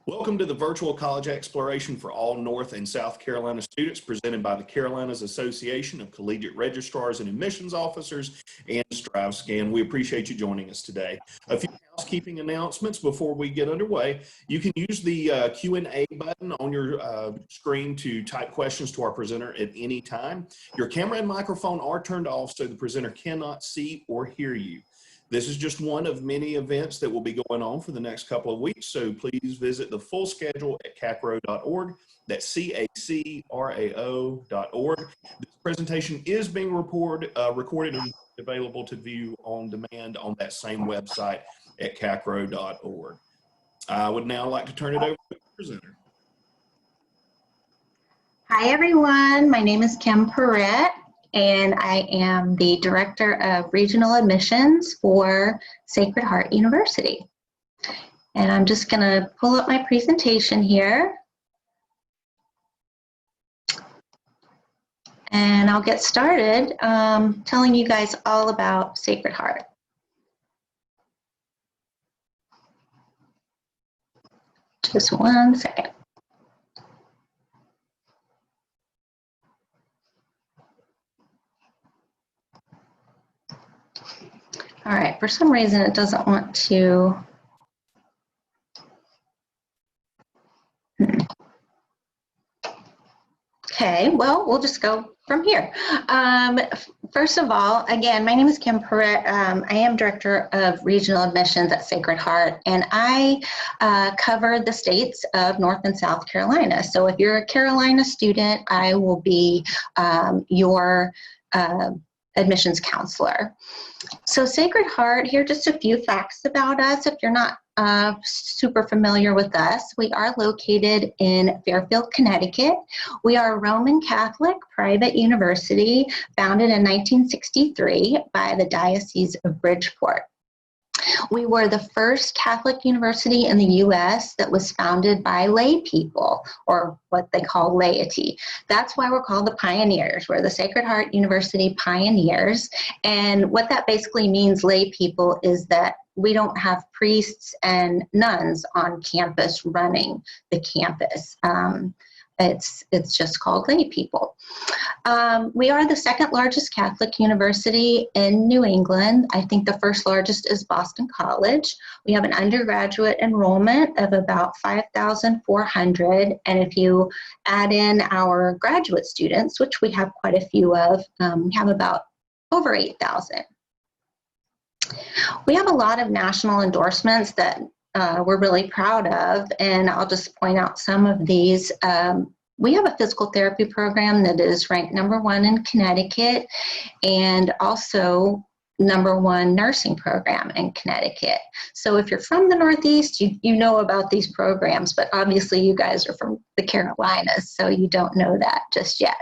Welcome to the virtual college exploration for all North and South Carolina students presented by the Carolinas Association of Collegiate Registrars and Admissions Officers and StriveScan. We appreciate you joining us today. A few housekeeping announcements before we get underway. You can use the Q&A button on your screen to type questions to our presenter at any time. Your camera and microphone are turned off so the presenter cannot see or hear you. This is just one of many events that will be going on for the next couple of weeks, so please visit the full schedule at CACRAO.org. That's CACRAO.org. This presentation is being recorded and available to view on demand on that same website at CACRAO.org. I would now like to turn it over to the presenter. Hi everyone, my name is Kim Perrett, and I am the Director of Regional Admissions for Sacred Heart University. And I'm just going to pull up my presentation here. And I'll get started telling you guys all about Sacred Heart. Just one second. All right, for some reason it doesn't want to. Okay, well, we'll just go from here. First of all, again, my name is Kim Perrett. I am Director of Regional Admissions at Sacred Heart, and I cover the states of North and South Carolina. So if you're a Carolina student, I will be your admissions counselor. So Sacred Heart, here are just a few facts about us. If you're not super familiar with us, we are located in Fairfield, Connecticut. We are a Roman Catholic private university founded in 1963 by the Diocese of Bridgeport. We were the first Catholic university in the U.S. that was founded by lay people, or what they call laity. That's why we're called the pioneers. We're the Sacred Heart University pioneers. And what that basically means, lay people, is that we don't have priests and nuns on campus running the campus. It's just called lay people. We are the second largest Catholic university in New England. I think the first largest is Boston College. We have an undergraduate enrollment of about 5,400, and if you add in our graduate students, which we have quite a few of, we have about over 8,000. We have a lot of national endorsements that we're really proud of, and I'll just point out some of these. We have a physical therapy program that is ranked #1 in Connecticut, and also #1 nursing program in Connecticut. So if you're from the Northeast, you know about these programs, but obviously you guys are from the Carolinas, so you don't know that just yet.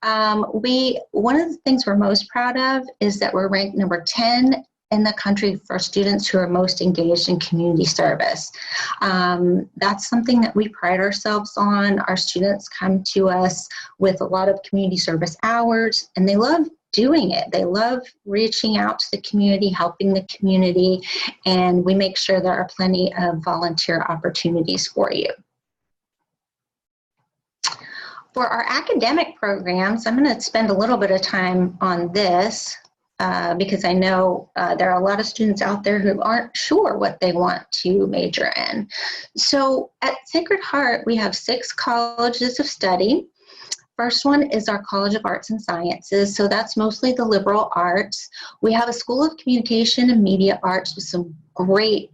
One of the things we're most proud of is that we're ranked #10 in the country for students who are most engaged in community service. That's something that we pride ourselves on. Our students come to us with a lot of community service hours, and they love doing it. They love reaching out to the community, helping the community, and we make sure there are plenty of volunteer opportunities for you. For our academic programs, I'm going to spend a little bit of time on this. Because I know there are a lot of students out there who aren't sure what they want to major in. So at Sacred Heart, we have 6 colleges of study. First one is our College of Arts and Sciences, so that's mostly the liberal arts. We have a School of Communication and Media Arts with some great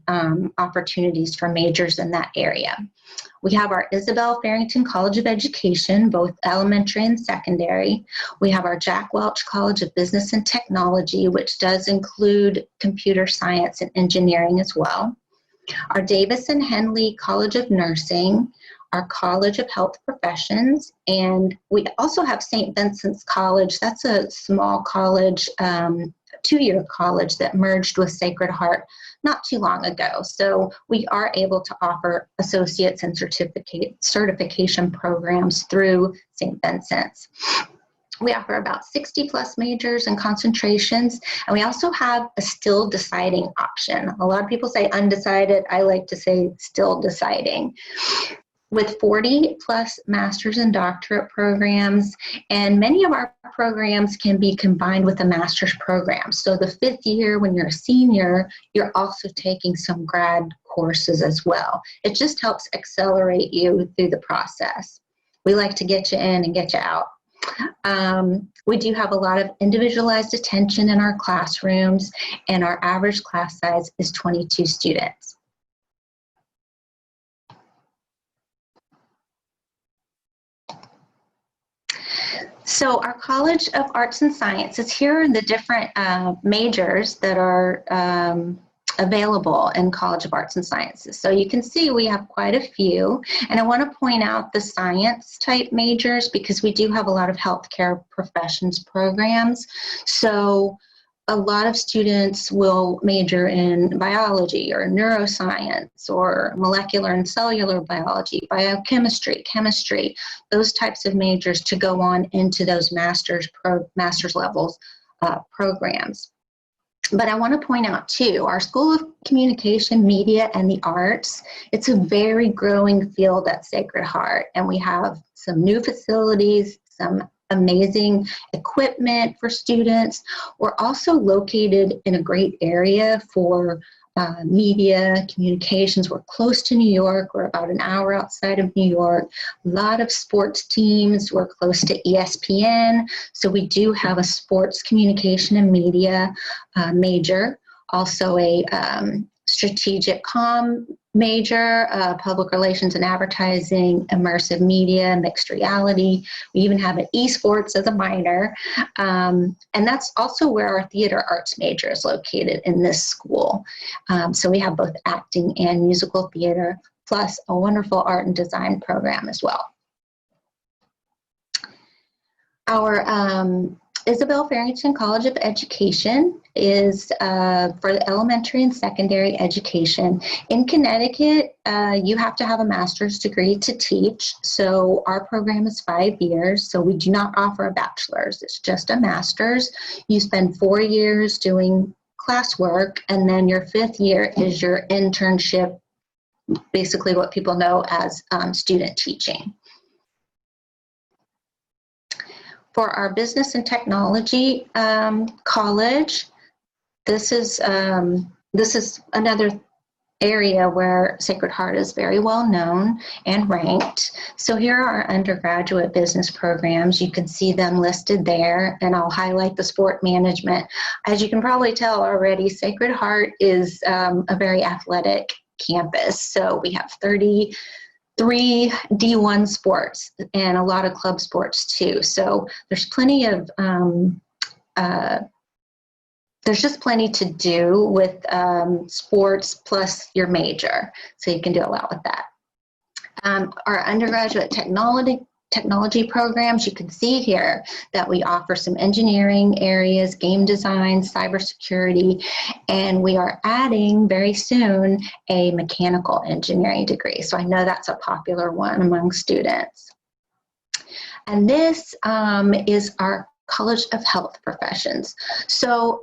opportunities for majors in that area. We have our Isabel Farrington College of Education, both elementary and secondary. We have our Jack Welch College of Business and Technology, which does include computer science and engineering as well. Our Davis and Henley College of Nursing, our College of Health Professions, and we also have St. Vincent's College. That's a small college, 2-year college that merged with Sacred Heart not too long ago. So we are able to offer associates and certification programs through St. Vincent's. We offer about 60 plus majors and concentrations, and we also have a still deciding option. A lot of people say undecided. I like to say still deciding. With 40 plus master's and doctorate programs, and many of our programs can be combined with a master's program. So the 5th year, when you're a senior, you're also taking some grad courses as well. It just helps accelerate you through the process. We like to get you in and get you out. We do have a lot of individualized attention in our classrooms, and our average class size is 22 students. So our College of Arts and Sciences, here are the different majors that are available in College of Arts and Sciences. So you can see we have quite a few, and I want to point out the science type majors because we do have a lot of healthcare professions programs. So a lot of students will major in biology or neuroscience or molecular and cellular biology, biochemistry, chemistry, those types of majors to go on into those master's levels programs. But I want to point out too, our School of Communication, Media, and the Arts, it's a very growing field at Sacred Heart, and we have some new facilities, some amazing equipment for students. We're also located in a great area for media, communications. We're close to New York. We're about an hour outside of New York. A lot of sports teams. We're close to ESPN. So we do have a sports communication and media major, also a strategic comm major, public relations and advertising, immersive media, mixed reality. We even have an esports as a minor. And that's also where our theater arts major is located in this school. So we have both acting and musical theater, plus a wonderful art and design program as well. Our Isabel Farrington College of Education is for the elementary and secondary education. In Connecticut, you have to have a master's degree to teach. So our program is 5 years. So we do not offer a bachelor's. It's just a master's. You spend 4 years doing classwork, and then your 5th year is your internship, basically what people know as student teaching. For our business and technology college, this is another area where Sacred Heart is very well known and ranked. So here are our undergraduate business programs. You can see them listed there, and I'll highlight the sport management. As you can probably tell already, Sacred Heart is a very athletic campus. So we have 33 D1 sports and a lot of club sports too. So there's plenty of, there's just plenty to do with sports plus your major. So you can do a lot with that. Our undergraduate technology programs, you can see here that we offer some engineering areas, game design, cybersecurity, and we are adding very soon a mechanical engineering degree. So I know that's a popular one among students. And this is our College of Health Professions. So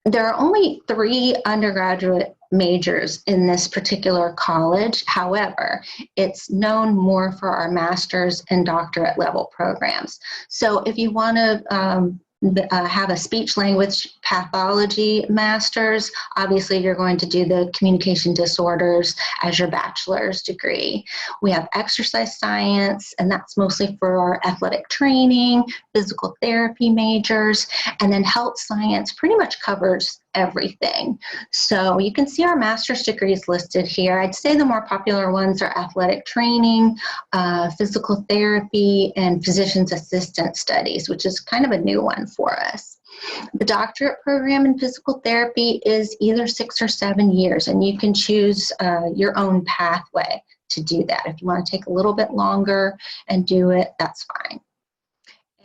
there are only 3 undergraduate majors in this particular college. However, it's known more for our master's and doctorate level programs. So if you want to have a speech language pathology master's, obviously you're going to do the communication disorders as your bachelor's degree. We have exercise science, and that's mostly for our athletic training, physical therapy majors, and then health science pretty much covers everything. So you can see our master's degrees listed here. I'd say the more popular ones are athletic training, physical therapy, and physician's assistant studies, which is kind of a new one for us. The doctorate program in physical therapy is either 6 or 7 years, and you can choose your own pathway to do that. If you want to take a little bit longer and do it, that's fine.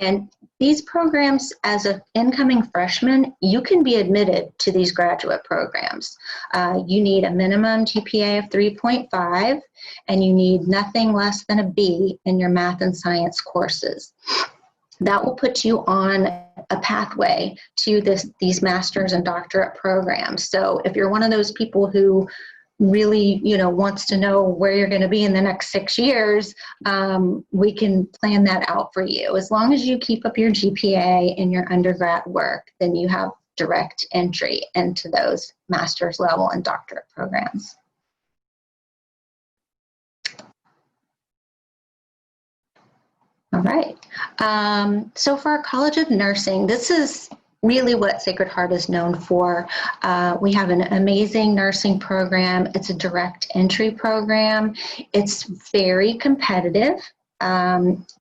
And these programs, as an incoming freshman, you can be admitted to these graduate programs. You need a minimum GPA of 3.5, and you need nothing less than a B in your math and science courses. that will put you on a pathway to these master's and doctorate programs. So if you're one of those people who really, wants to know where you're going to be in the next 6 years, we can plan that out for you. As long as you keep up your GPA in your undergrad work, then you have direct entry into those master's level and doctorate programs. All right. So for our College of Nursing, this is really what Sacred Heart is known for. We have an amazing nursing program. It's a direct entry program. It's very competitive.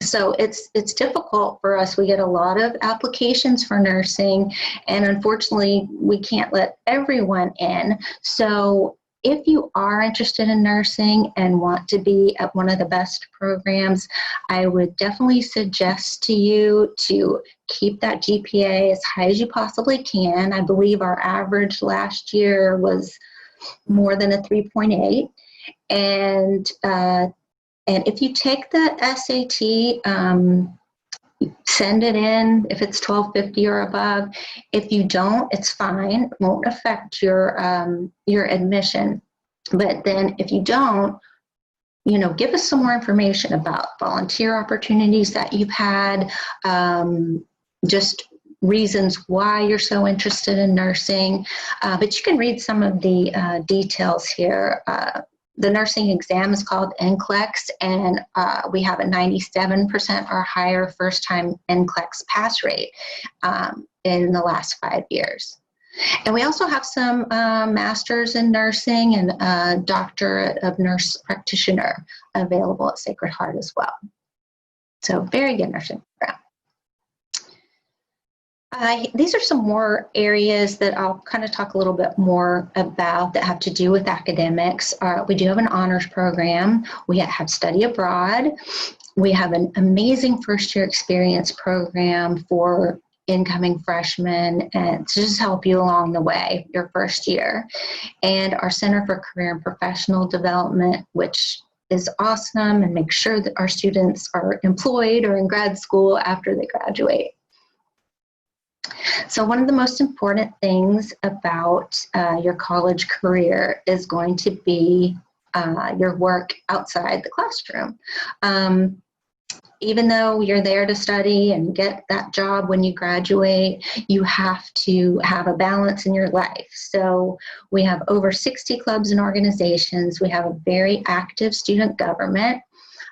So it's difficult for us. We get a lot of applications for nursing, and unfortunately, we can't let everyone in. So if you are interested in nursing and want to be at one of the best programs, I would definitely suggest to you to keep that GPA as high as you possibly can. I believe our average last year was more than a 3.8. And if you take the SAT, send it in if it's 1250 or above. If you don't, it's fine. It won't affect your admission. But then if you don't, give us some more information about volunteer opportunities that you've had, just reasons why you're so interested in nursing. But you can read some of the details here. The nursing exam is called NCLEX, and we have a 97% or higher first-time NCLEX pass rate in the last 5 years. And we also have some masters in nursing and doctorate of nurse practitioner available at Sacred Heart as well. So very good nursing program. These are some more areas that I'll kind of talk a little bit more about that have to do with academics. We do have an honors program. We have study abroad. We have an amazing first-year experience program for incoming freshmen and to just help you along the way, your first year. And our Center for Career and Professional Development, which is awesome and makes sure that our students are employed or in grad school after they graduate. So one of the most important things about your college career is going to be your work outside the classroom. Even though you're there to study and get that job when you graduate, you have to have a balance in your life. So we have over 60 clubs and organizations. We have a very active student government.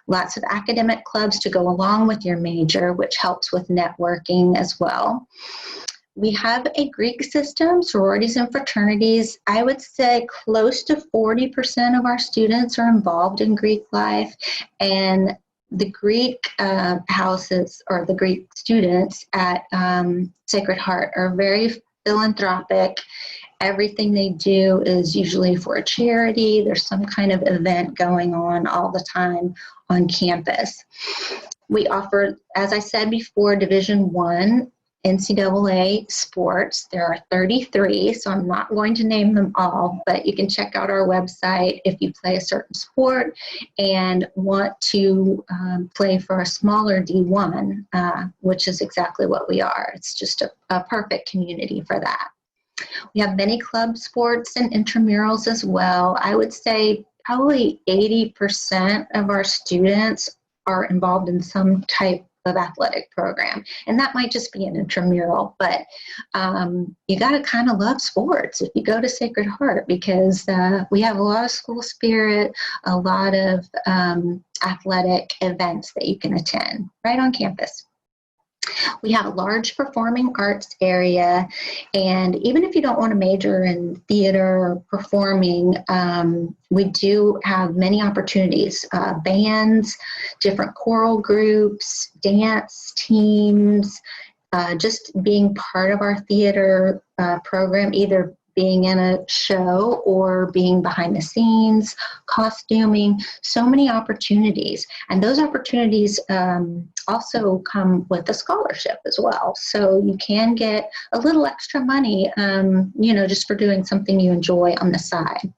Lots of academic clubs to go along with your major, which helps with networking as well. We have a Greek system, sororities and fraternities. I would say close to 40% of our students are involved in Greek life, and the Greek houses or the Greek students at Sacred Heart are very philanthropic. Everything they do is usually for a charity. There's some kind of event going on all the time on campus. We offer, as I said before, Division I NCAA sports. There are 33, so I'm not going to name them all, but you can check out our website if you play a certain sport and want to play for a smaller D1, which is exactly what we are. It's just a perfect community for that. We have many club sports and intramurals as well. I would say probably 80% of our students are involved in some type of athletic program. And that might just be an intramural, but you got to kind of love sports if you go to Sacred Heart, because we have a lot of school spirit, a lot of athletic events that you can attend right on campus. We have a large performing arts area, and even if you don't want to major in theater or performing, we do have many opportunities, bands, different choral groups, dance teams, just being part of our theater program, either being in a show or being behind the scenes, costuming, so many opportunities. And those opportunities also come with a scholarship as well. So you can get a little extra money, just for doing something you enjoy on the side.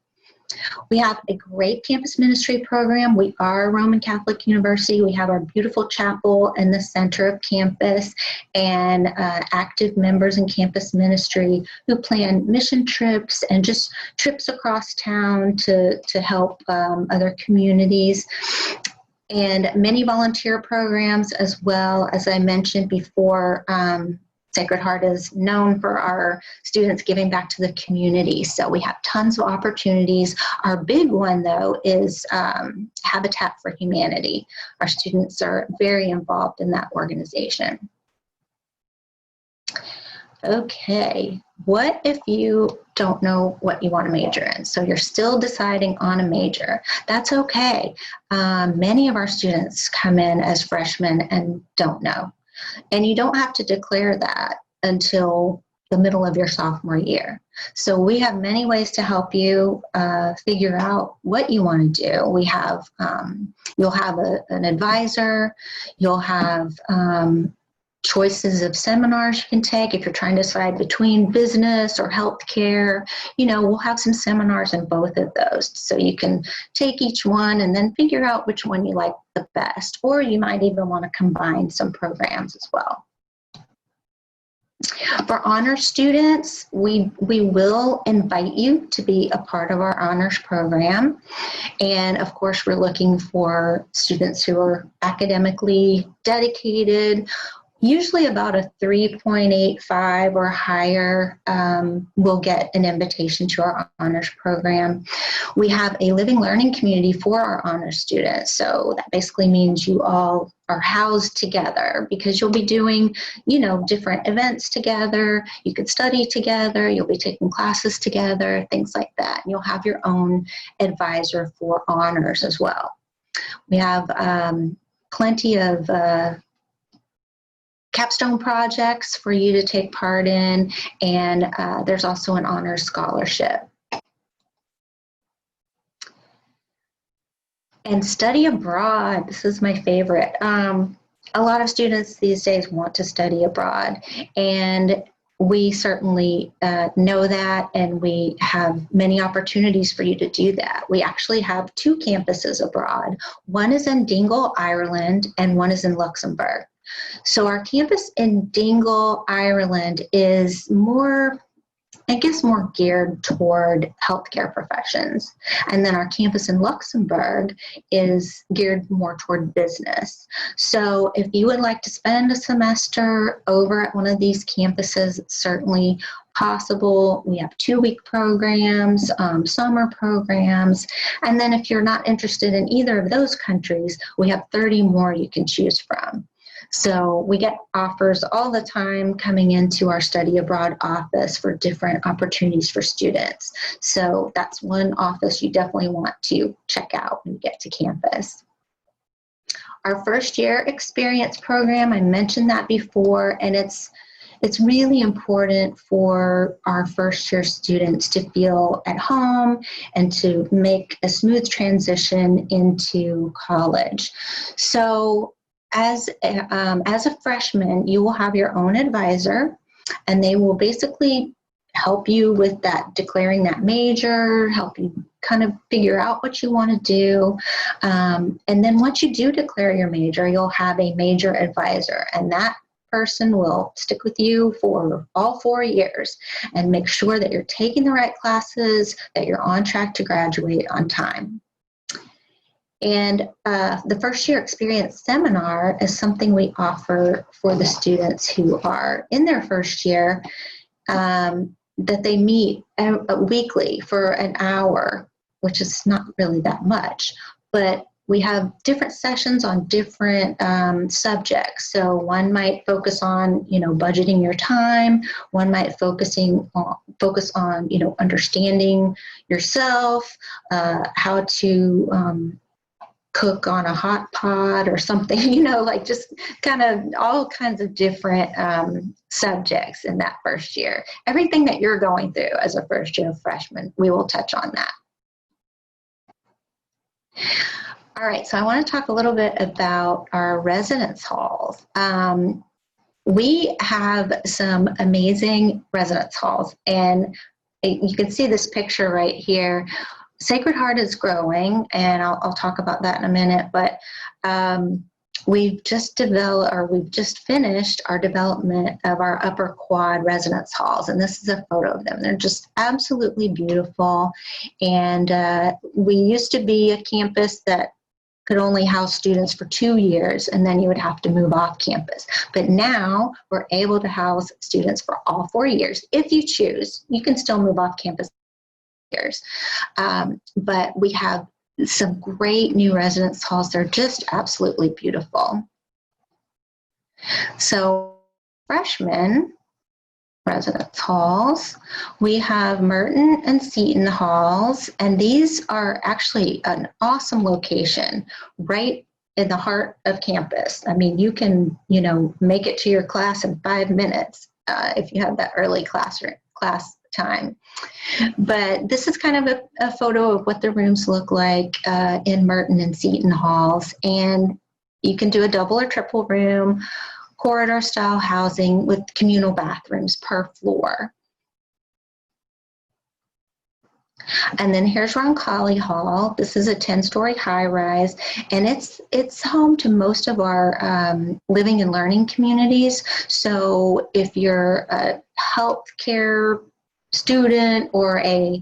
We have a great campus ministry program. We are a Roman Catholic University. We have our beautiful chapel in the center of campus and active members in campus ministry who plan mission trips and just trips across town to help other communities. And many volunteer programs as well. As I mentioned before, Sacred Heart is known for our students giving back to the community. So we have tons of opportunities. Our big one, though, is Habitat for Humanity. Our students are very involved in that organization. Okay, what if you don't know what you want to major in? So you're still deciding on a major. That's okay. Many of our students come in as freshmen and don't know. And you don't have to declare that until the middle of your sophomore year. So we have many ways to help you figure out what you want to do. We have, you'll have an advisor, you'll have choices of seminars you can take if you're trying to decide between business or healthcare. You know, we'll have some seminars in both of those. So you can take each one and then figure out which one you like the best. Or you might even want to combine some programs as well. For honors students, we will invite you to be a part of our honors program. And of course, we're looking for students who are academically dedicated. Usually about a 3.85 or higher will get an invitation to our honors program. We have a living learning community for our honors students. So that basically means you all are housed together because you'll be doing, you know, different events together. You could study together. You'll be taking classes together, things like that. And you'll have your own advisor for honors as well. We have plenty of capstone projects for you to take part in, and there's also an honors scholarship. And study abroad, this is my favorite. A lot of students these days want to study abroad, and we certainly know that, and we have many opportunities for you to do that. We actually have 2 campuses abroad. One is in Dingle, Ireland, and one is in Luxembourg. So our campus in Dingle, Ireland is more geared toward healthcare professions. And then our campus in Luxembourg is geared more toward business. So if you would like to spend a semester over at one of these campuses, it's certainly possible. We have 2-week programs, summer programs. And then if you're not interested in either of those countries, we have 30 more you can choose from. So we get offers all the time coming into our study abroad office for different opportunities for students. So that's one office you definitely want to check out when you get to campus. Our first year experience program, I mentioned that before, and it's really important for our first year students to feel at home and to make a smooth transition into college. So as a freshman, you will have your own advisor, and they will basically help you with that, declaring that major, help you kind of figure out what you want to do. And then once you do declare your major, you'll have a major advisor, and that person will stick with you for all 4 years and make sure that you're taking the right classes, that you're on track to graduate on time. And the first year experience seminar is something we offer for the students who are in their first year, that they meet weekly for an hour, which is not really that much, but we have different sessions on different subjects. So one might focus on, budgeting your time. One might focus on, understanding yourself, how to cook on a hot pot or something, like just kind of all kinds of different subjects in that first year. Everything that you're going through as a first year freshman, we will touch on that. All right, so I want to talk a little bit about our residence halls. We have some amazing residence halls, and you can see this picture right here. Sacred Heart is growing, and I'll talk about that in a minute, but we've just finished our development of our upper quad residence halls, and this is a photo of them. They're just absolutely beautiful, and we used to be a campus that could only house students for 2 years, and then you would have to move off campus. But now we're able to house students for all 4 years. If you choose, you can still move off campus years. But we have some great new residence halls. They're just absolutely beautiful. So freshmen residence halls, we have Merton and Seton halls, and these are actually an awesome location right in the heart of campus. I mean, you can, make it to your class in 5 minutes if you have that early class time. But this is kind of a photo of what the rooms look like in Merton and Seton halls, and you can do a double or triple room, corridor style housing with communal bathrooms per floor. And then here's Roncalli Hall. This is a 10-story high-rise, and it's home to most of our living and learning communities. So if you're a healthcare student or a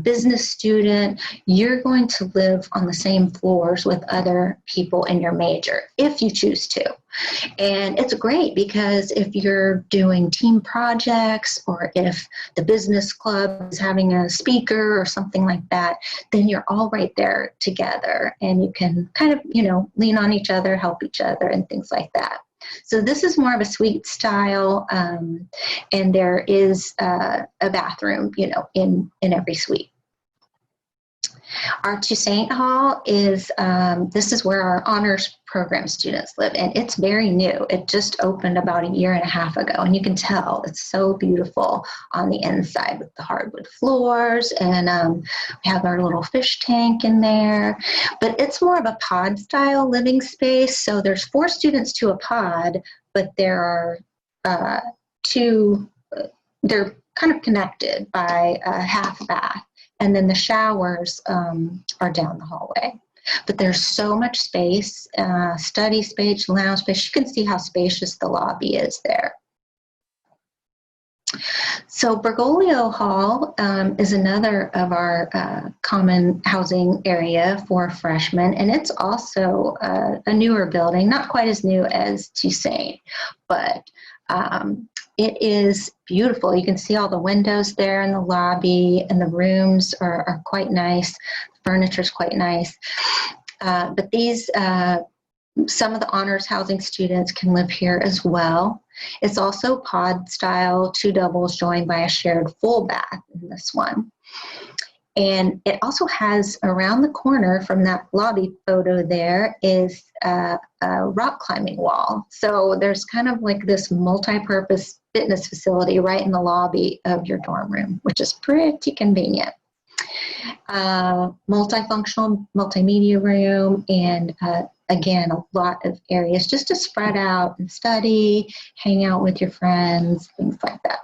business student, you're going to live on the same floors with other people in your major if you choose to. And it's great because if you're doing team projects or if the business club is having a speaker or something like that, then you're all right there together and you can kind of, lean on each other, help each other and things like that. So this is more of a suite style, and there is a bathroom, in every suite. Our Toussaint Hall is, this is where our honors program students live, and it's very new. It just opened about 1.5 years ago, and you can tell it's so beautiful on the inside with the hardwood floors, and we have our little fish tank in there. But it's more of a pod style living space, so there's 4 students to a pod, but there are 2, they're kind of connected by a half bath. And then the showers are down the hallway. But there's so much space, study space, lounge space. You can see how spacious the lobby is there. So Bergoglio Hall is another of our common housing area for freshmen, and it's also a newer building, not quite as new as Toussaint, but it is beautiful. You can see all the windows there in the lobby, and the rooms are quite nice. The furniture is quite nice. But these, some of the honors housing students can live here as well. It's also pod style, 2 doubles joined by a shared full bath in this one. And it also has, around the corner from that lobby photo there, is a rock climbing wall. So there's kind of like this multi-purpose fitness facility right in the lobby of your dorm room, which is pretty convenient. Multifunctional multimedia room, and again, a lot of areas just to spread out and study, hang out with your friends, things like that.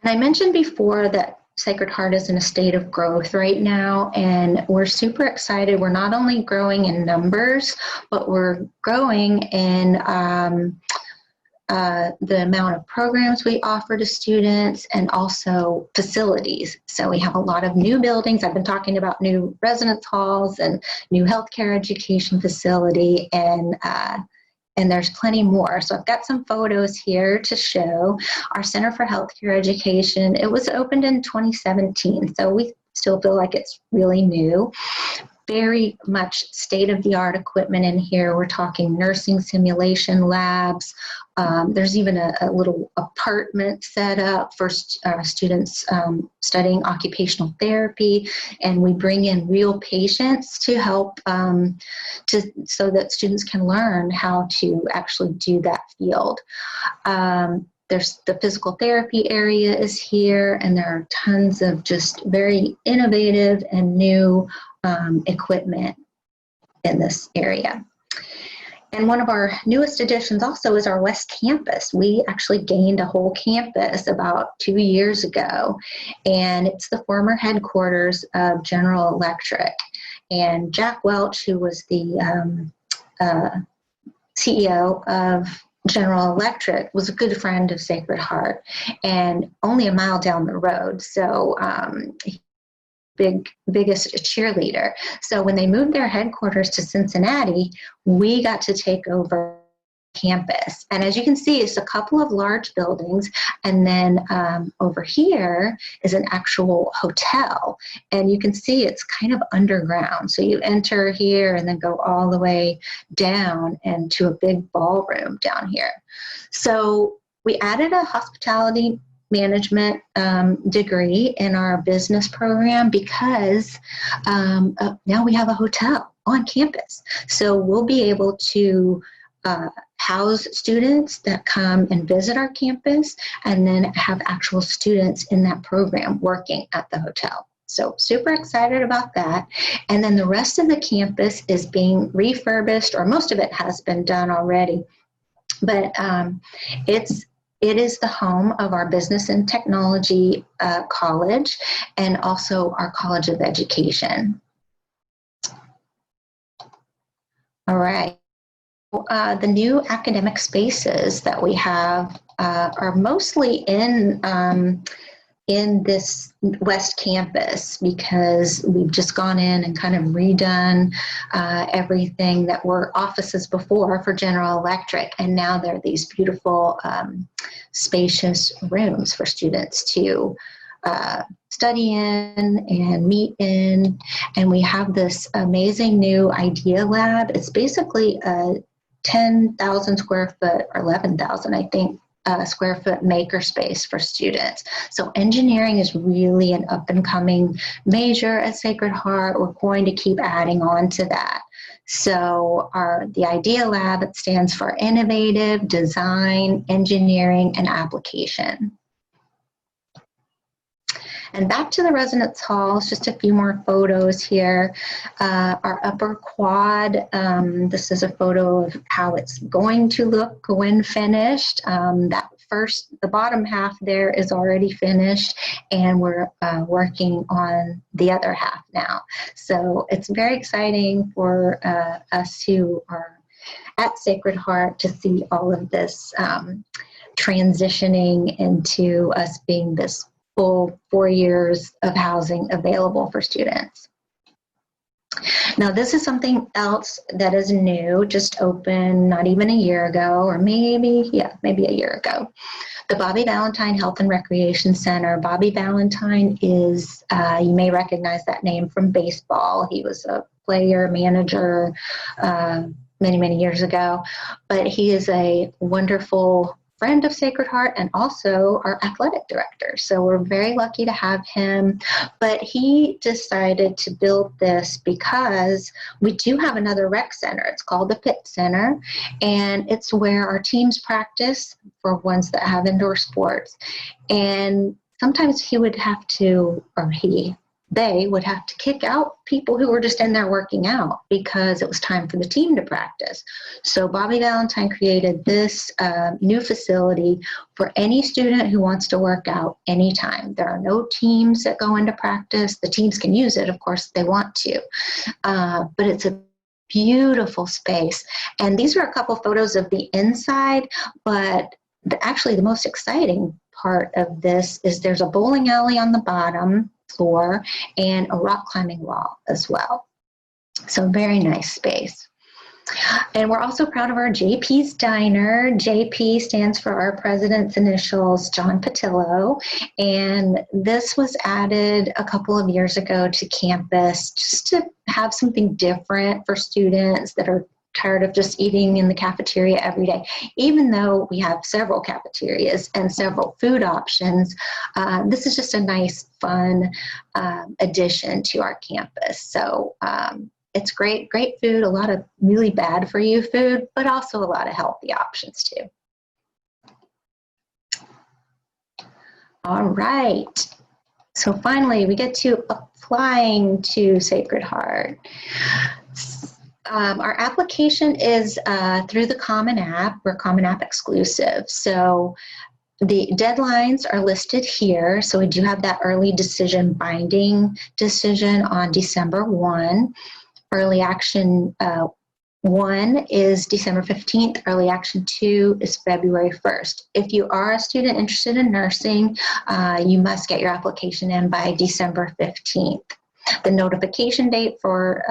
And I mentioned before that Sacred Heart is in a state of growth right now, and we're super excited. We're not only growing in numbers, but we're growing in the amount of programs we offer to students and also facilities. So we have a lot of new buildings. I've been talking about new residence halls and new healthcare education facility, and there's plenty more. So I've got some photos here to show. Our Center for Healthcare Education, it was opened in 2017, so we still feel like it's really new. Very much state-of-the-art equipment in here. We're talking nursing simulation labs. There's even a little apartment set up for students studying occupational therapy, and we bring in real patients to help so that students can learn how to actually do that field. There's the physical therapy area is here, and there are tons of just very innovative and new equipment in this area. And one of our newest additions also is our West Campus. We actually gained a whole campus about 2 years ago, and it's the former headquarters of General Electric. And Jack Welch, who was the CEO of General Electric, was a good friend of Sacred Heart, and only a mile down the road. So biggest cheerleader. So when they moved their headquarters to Cincinnati, we got to take over campus. And as you can see, it's a couple of large buildings. And then over here is an actual hotel. And you can see it's kind of underground. So you enter here and then go all the way down into a big ballroom down here. So we added a hospitality management degree in our business program because now we have a hotel on campus. So we'll be able to house students that come and visit our campus, and then have actual students in that program working at the hotel. So super excited about that. And then the rest of the campus is being refurbished, or most of it has been done already. But it is the home of our Business and Technology College, and also our College of Education. All right. The new academic spaces that we have are mostly in this West Campus, because we've just gone in and kind of redone everything that were offices before for General Electric, and now there are these beautiful spacious rooms for students to study in and meet in. And we have this amazing new idea lab. It's basically a 10,000 square foot, or 11,000, I think, square foot maker space for students. So engineering is really an up and coming major at Sacred Heart. We're going to keep adding on to that. So the Idea Lab, it stands for Innovative Design, Engineering, and Application. And back to the residence halls, just a few more photos here. Our upper quad, this is a photo of how it's going to look when finished. The bottom half there is already finished, and we're working on the other half now. So it's very exciting for us who are at Sacred Heart to see all of this transitioning into us being this full 4 years of housing available for students. Now, this is something else that is new, just opened not even a year ago, or maybe a year ago. The Bobby Valentine Health and Recreation Center. Bobby Valentine is, you may recognize that name from baseball. He was a player, manager many, many years ago, but he is a wonderful friend of Sacred Heart and also our athletic director. So we're very lucky to have him. But he decided to build this because we do have another rec center. It's called the Pitt Center, and it's where our teams practice for ones that have indoor sports. And sometimes he would have to, or they would have to kick out people who were just in there working out because it was time for the team to practice. So Bobby Valentine created this new facility for any student who wants to work out anytime. There are no teams that go into practice. The teams can use it, of course, if they want to, but it's a beautiful space. And these are a couple photos of the inside, but actually the most exciting part of this is there's a bowling alley on the bottom floor and a rock climbing wall as well. So very nice space. And we're also proud of our JPs Diner. JP stands for our president's initials, John Patillo. And this was added a couple of years ago to campus just to have something different for students that are tired of just eating in the cafeteria every day. Even though we have several cafeterias and several food options, this is just a nice, fun addition to our campus. So it's great food, a lot of really bad for you food, but also a lot of healthy options too. All right. So finally, we get to applying to Sacred Heart. Our application is through the Common App. We're Common App exclusive. So the deadlines are listed here. So we do have that early decision binding decision on December 1. Early action 1 is December 15th. Early action 2 is February 1st. If you are a student interested in nursing, you must get your application in by December 15th. The notification date for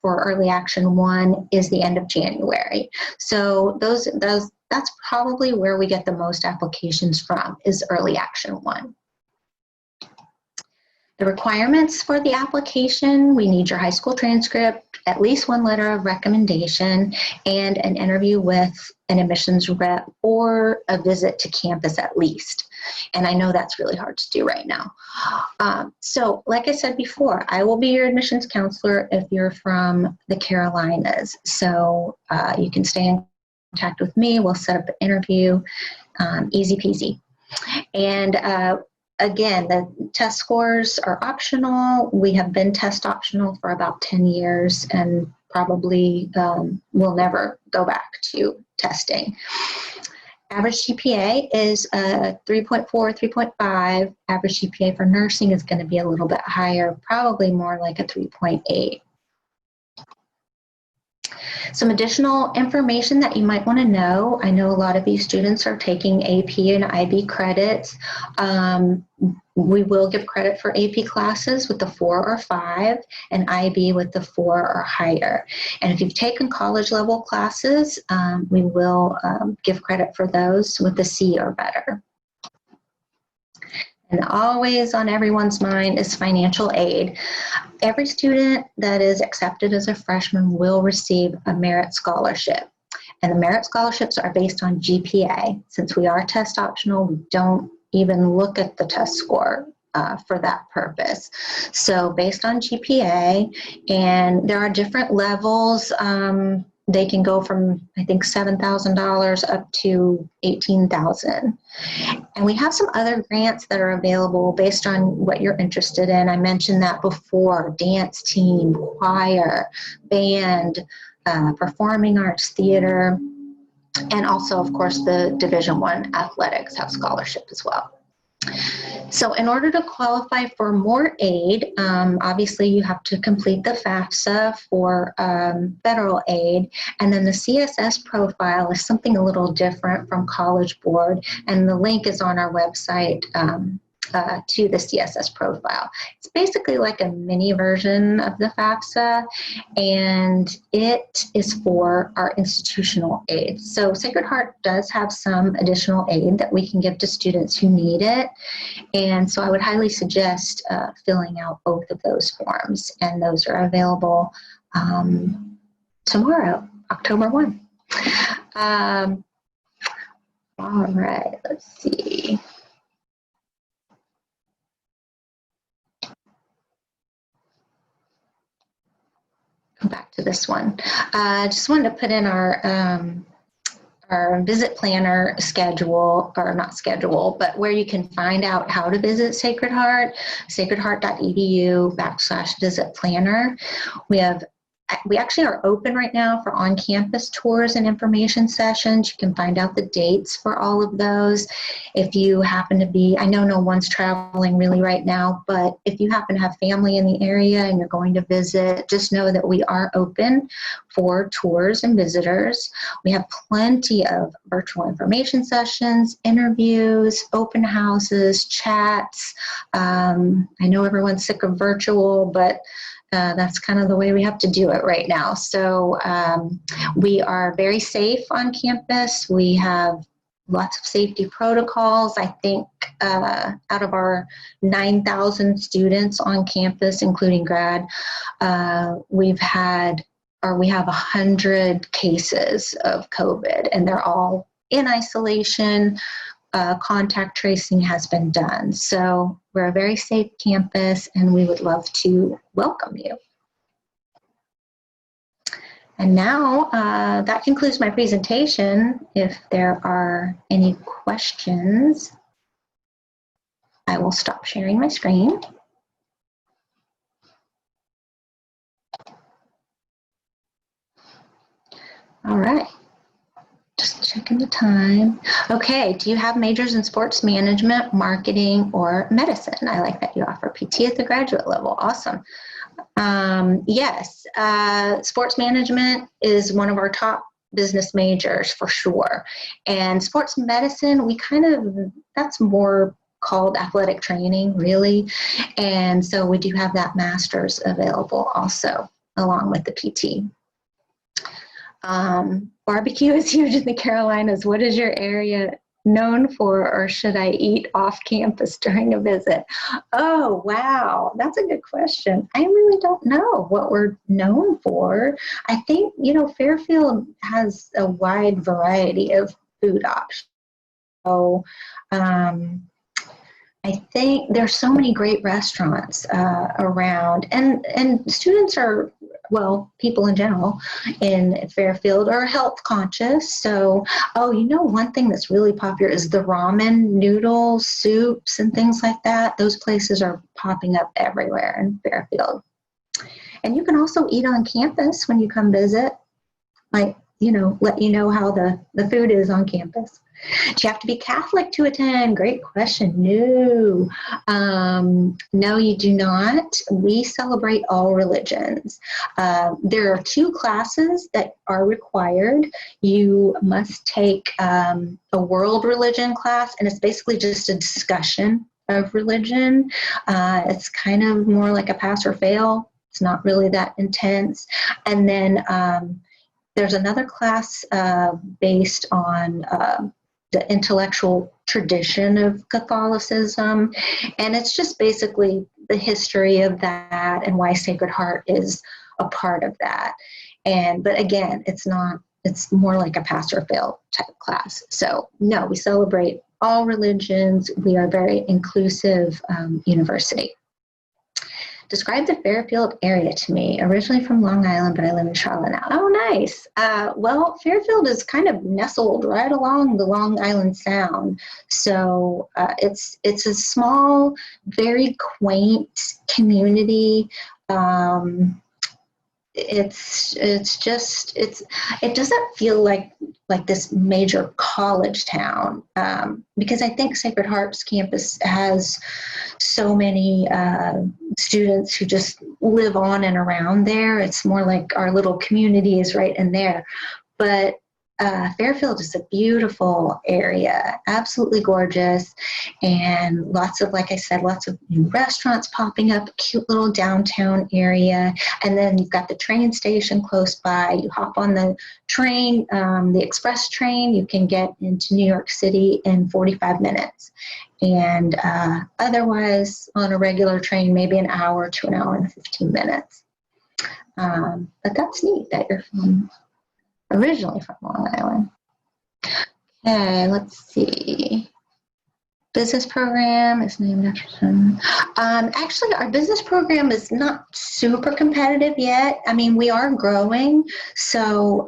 early action 1 is the end of January. So that's probably where we get the most applications from, is early action 1. The requirements for the application: we need your high school transcript, at least 1 letter of recommendation, and an interview with an admissions rep or a visit to campus at least. And I know that's really hard to do right now. So like I said before, I will be your admissions counselor if you're from the Carolinas. So you can stay in contact with me. We'll set up an interview, easy peasy. And again, the test scores are optional. We have been test optional for about 10 years and probably will never go back to testing. Average GPA is 3.4, 3.5. Average GPA for nursing is going to be a little bit higher, probably more like a 3.8. Some additional information that you might want to know. I know a lot of you students are taking AP and IB credits. We will give credit for AP classes with the 4 or 5 and IB with the 4 or higher. And if you've taken college level classes, we will give credit for those with the C or better. And always on everyone's mind is financial aid. Every student that is accepted as a freshman will receive a merit scholarship. And the merit scholarships are based on GPA. Since we are test optional, we don't even look at the test score for that purpose. So based on GPA, and there are different levels. They can go from, I think, $7,000 up to $18,000. And we have some other grants that are available based on what you're interested in. I mentioned that before: dance team, choir, band, performing arts, theater, and also, of course, the Division I athletics have scholarship as well. So in order to qualify for more aid, obviously you have to complete the FAFSA for federal aid, and then the CSS profile is something a little different from College Board, and the link is on our website to the CSS profile. It's basically like a mini version of the FAFSA, and it is for our institutional aid. So Sacred Heart does have some additional aid that we can give to students who need it, and so I would highly suggest filling out both of those forms, and those are available tomorrow, October 1. All right, let's see. Go back to this one. Just wanted to put in our visit planner schedule, or not schedule, but where you can find out how to visit Sacred Heart, sacredheart.edu/visit planner. We actually are open right now for on-campus tours and information sessions. You can find out the dates for all of those. If you happen to be, I know no one's traveling really right now, but if you happen to have family in the area and you're going to visit, just know that we are open for tours and visitors. We have plenty of virtual information sessions, interviews, open houses, chats. I know everyone's sick of virtual, but that's kind of the way we have to do it right now. So we are very safe on campus. We have lots of safety protocols. I think out of our 9,000 students on campus, including grad, we have 100 cases of COVID, and they're all in isolation. Contact tracing has been done. So we're a very safe campus, and we would love to welcome you. And now that concludes my presentation. If there are any questions, I will stop sharing my screen. All right. Just checking the time. Okay, do you have majors in sports management, marketing, or medicine? I like that you offer PT at the graduate level. Awesome. Yes, sports management is one of our top business majors for sure. And sports medicine, that's more called athletic training, really. And so we do have that master's available also, along with the PT. Barbecue is huge in the Carolinas. What is your area known for, or should I eat off campus during a visit? Oh, wow. That's a good question. I really don't know what we're known for. I think, Fairfield has a wide variety of food options. So, I think there's so many great restaurants around, and students are, people in general in Fairfield are health conscious. So, one thing that's really popular is the ramen noodles, soups, and things like that. Those places are popping up everywhere in Fairfield. And you can also eat on campus when you come visit, let you know how the food is on campus. Do you have to be Catholic to attend? Great question. No. No, you do not. We celebrate all religions. There are 2 classes that are required. You must take a world religion class, and it's basically just a discussion of religion. It's kind of more like a pass or fail. It's not really that intense. And then there's another class based on the intellectual tradition of Catholicism. And it's just basically the history of that and why Sacred Heart is a part of that. But again, it's more like a pass or fail type class. So no, we celebrate all religions. We are a very inclusive university. Describe the Fairfield area to me. Originally from Long Island, but I live in Charlotte now. Oh, nice. Fairfield is kind of nestled right along the Long Island Sound. So it's a small, very quaint community. It doesn't feel like this major college town, because I think Sacred Heart's campus has so many students who just live on and around there. It's more like our little community is right in there. But Fairfield is a beautiful area, absolutely gorgeous, and lots of new restaurants popping up, a cute little downtown area, and then you've got the train station close by. You hop on the train, the express train, you can get into New York City in 45 minutes. And otherwise, on a regular train, maybe an hour to an hour and 15 minutes. But that's neat that you're originally from Long Island. Okay, let's see. Business program is named after some. Actually, our business program is not super competitive yet. I mean, we are growing, so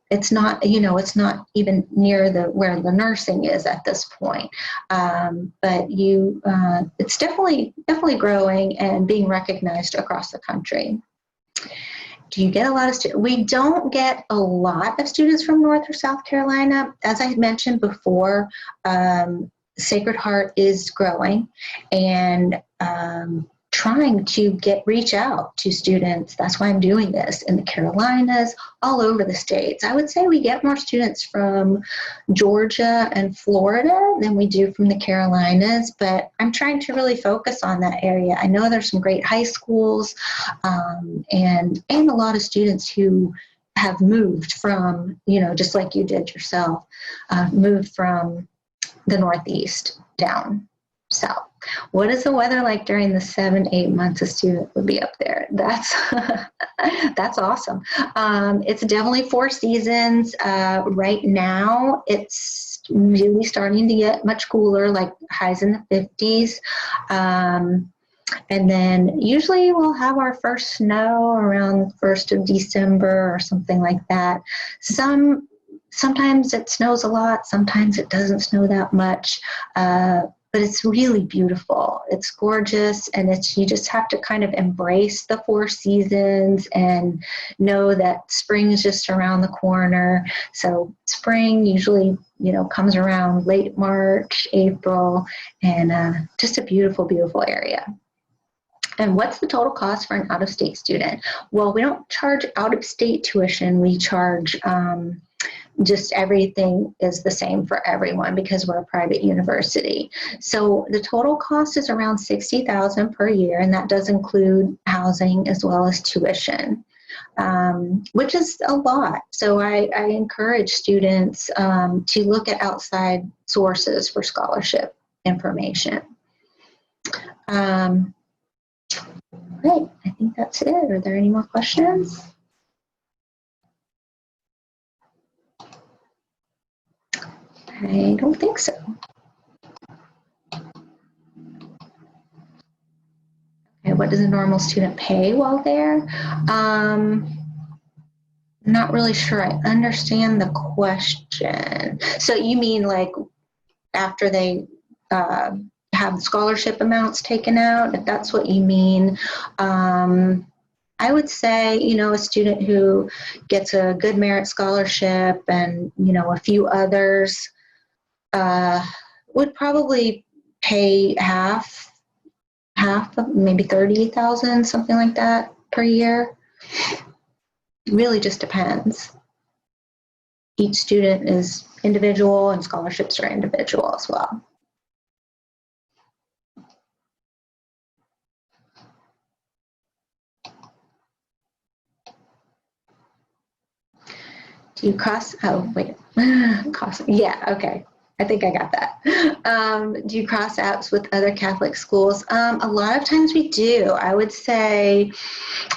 it's not, it's not even near where the nursing is at this point. But it's definitely growing and being recognized across the country. Do you get a lot of students? We don't get a lot of students from North or South Carolina. As I mentioned before, Sacred Heart is growing and trying to reach out to students. That's why I'm doing this in the Carolinas, all over the states. I would say we get more students from Georgia and Florida than we do from the Carolinas, but I'm trying to really focus on that area. I know there's some great high schools and a lot of students who have moved from, just like you did yourself, moved from the Northeast down south. What is the weather like during the 7-8 months a student would be up there? That's that's awesome. It's definitely 4 seasons. Right now, it's really starting to get much cooler, like highs in the 50s. And then usually we'll have our first snow around 1st of December or something like that. Sometimes it snows a lot, sometimes it doesn't snow that much. but it's really beautiful. It's gorgeous, and you just have to kind of embrace the 4 seasons and know that spring is just around the corner. So spring usually, comes around late March, April, and just a beautiful, beautiful area. And what's the total cost for an out-of-state student? Well, we don't charge out-of-state tuition. We charge just everything is the same for everyone because we're a private university. So the total cost is around $60,000 per year, and that does include housing as well as tuition, which is a lot. So I encourage students to look at outside sources for scholarship information. Great, I think that's it. Are there any more questions? I don't think so. Okay, what does a normal student pay while there? Not really sure I understand the question. So you mean like after they have scholarship amounts taken out, if that's what you mean? I would say, a student who gets a good merit scholarship and, a few others would probably pay half of maybe 30,000, something like that per year. It really just depends. Each student is individual and scholarships are individual as well. Do you yeah, okay. I think I got that. Do you cross apps with other Catholic schools? A lot of times we do. I would say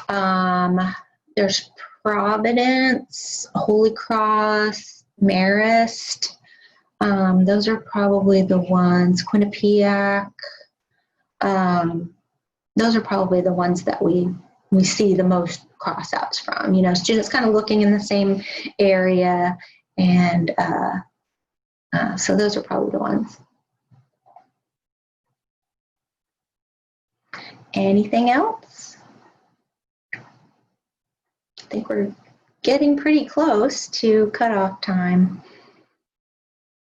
there's Providence, Holy Cross, Marist. Those are probably the ones. Quinnipiac. Those are probably the ones that we see the most cross outs from. Students kind of looking in the same area, and so those are probably the ones. Anything else? I think we're getting pretty close to cutoff time.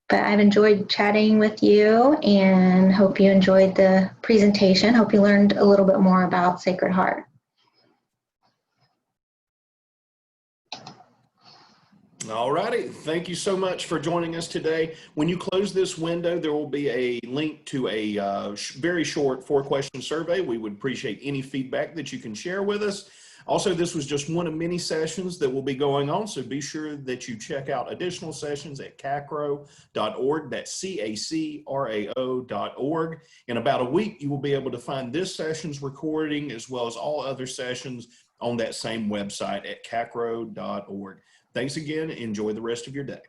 But I've enjoyed chatting with you and hope you enjoyed the presentation. Hope you learned a little bit more about Sacred Heart. All righty. Thank you so much for joining us today. When you close this window, there will be a link to a very short 4-question survey. We would appreciate any feedback that you can share with us. Also, this was just one of many sessions that will be going on, so be sure that you check out additional sessions at CACRAO.org. That's CACRAO.org. In about a week, you will be able to find this session's recording as well as all other sessions on that same website at CACRAO.org. Thanks again. Enjoy the rest of your day.